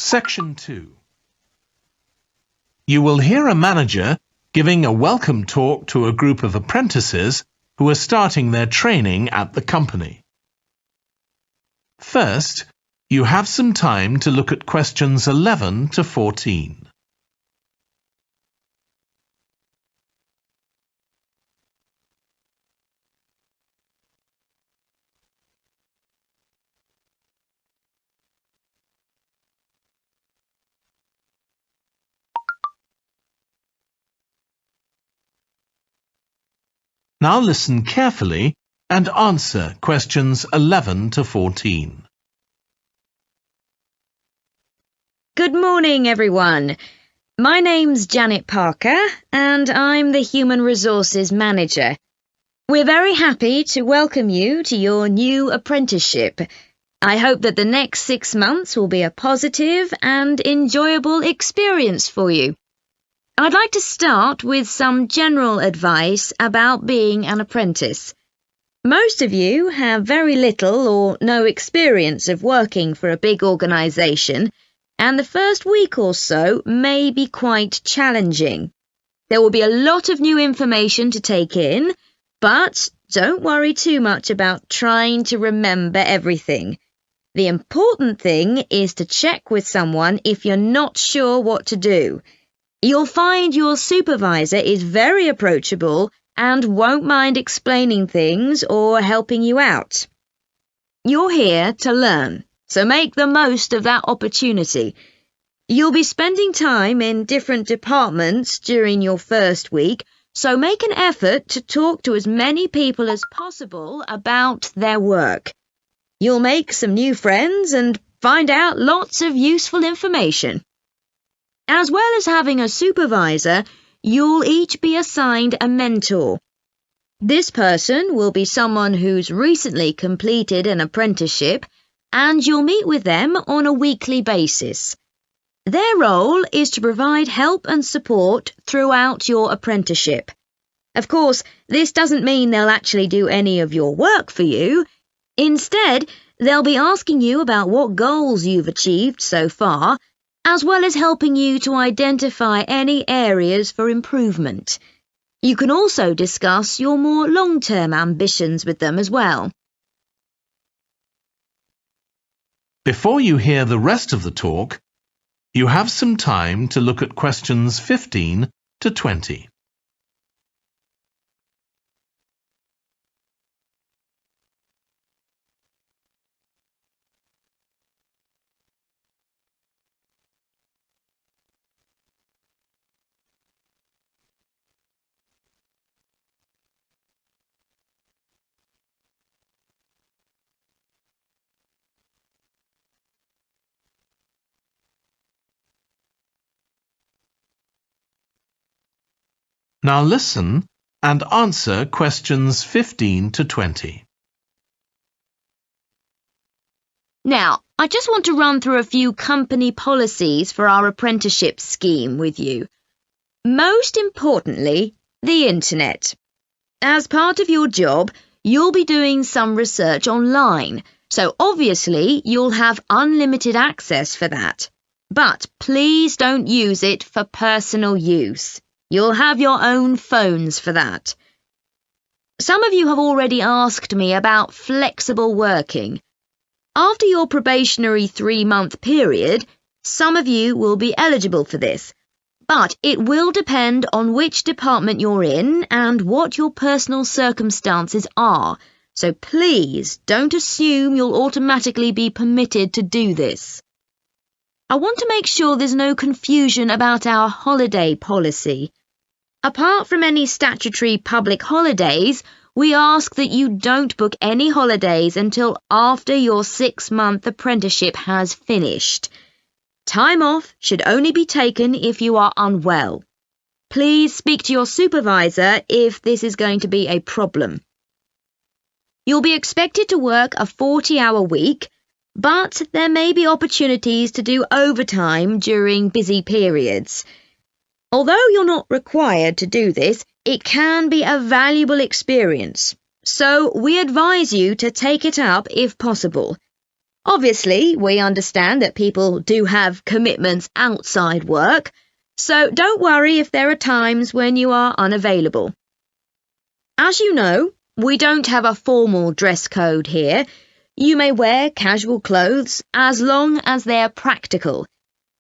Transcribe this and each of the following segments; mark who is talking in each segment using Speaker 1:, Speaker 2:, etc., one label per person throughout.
Speaker 1: Section 2. You will hear a manager giving a welcome talk to a group of apprentices who are starting their training at the company. First, you have some time to look at questions 11 to 14. Now listen carefully and answer questions 11 to 14.
Speaker 2: Good morning, everyone. My name's Janet Parker, and I'm the Human Resources Manager. We're very happy to welcome you to your new apprenticeship. I hope that the next 6 months will be a positive and enjoyable experience for you. I'd like to start with some general advice about being an apprentice. Most of you have very little or no experience of working for a big organisation, and the first week or so may be quite challenging. There will be a lot of new information to take in, but don't worry too much about trying to remember everything. The important thing is to check with someone if you're not sure what to do. You'll find your supervisor is very approachable and won't mind explaining things or helping you out. You're here to learn, so make the most of that opportunity. You'll be spending time in different departments during your first week, so make an effort to talk to as many people as possible about their work. You'll make some new friends and find out lots of useful information. As well as having a supervisor, you'll each be assigned a mentor. This person will be someone who's recently completed an apprenticeship, and you'll meet with them on a weekly basis. Their role is to provide help and support throughout your apprenticeship. Of course, this doesn't mean they'll actually do any of your work for you. Instead, they'll be asking you about what goals you've achieved so far, as well as helping you to identify any areas for improvement. You can also discuss your more long-term ambitions with them as well.
Speaker 1: Before you hear the rest of the talk, you have some time to look at questions 15 to 20. Now listen and answer questions 15 to 20.
Speaker 2: Now, I just want to run through a few company policies for our apprenticeship scheme with you. Most importantly, the internet. As part of your job, you'll be doing some research online, so obviously you'll have unlimited access for that. But please don't use it for personal use. You'll have your own phones for that. Some of you have already asked me about flexible working. After your probationary 3-month period, some of you will be eligible for this, but it will depend on which department you're in and what your personal circumstances are, so please don't assume you'll automatically be permitted to do this. I want to make sure there's no confusion about our holiday policy. Apart from any statutory public holidays, we ask that you don't book any holidays until after your 6-month apprenticeship has finished. Time off should only be taken if you are unwell. Please speak to your supervisor if this is going to be a problem. You'll be expected to work a 40-hour week, but there may be opportunities to do overtime during busy periods. Although you're not required to do this, it can be a valuable experience, so we advise you to take it up if possible. Obviously, we understand that people do have commitments outside work, so don't worry if there are times when you are unavailable. As you know, we don't have a formal dress code here. You may wear casual clothes as long as they're practical.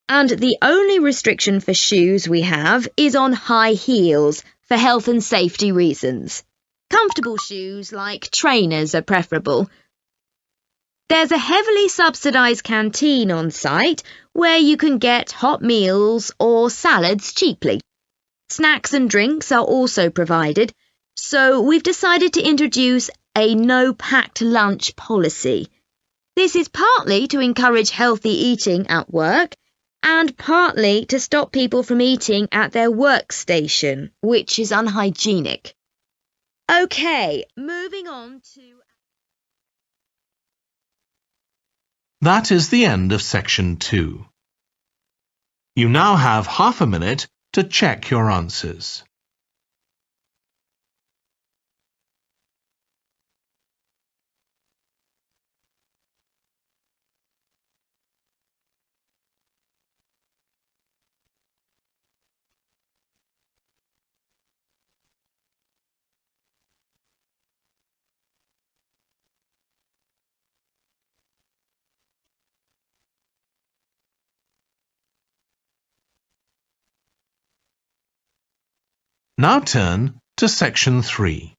Speaker 2: And the only restriction for shoes we have is on high heels for health and safety reasons. Comfortable shoes like trainers are preferable. There's a heavily subsidised canteen on site where you can get hot meals or salads cheaply. Snacks and drinks are also provided, so we've decided to introduce a no-packed lunch policy. This is partly to encourage healthy eating at work and partly to stop people from eating at their workstation, which is unhygienic. Okay, moving on to...
Speaker 1: That is the end of section 2. You now have half a minute to check your answers. Now turn to section 3.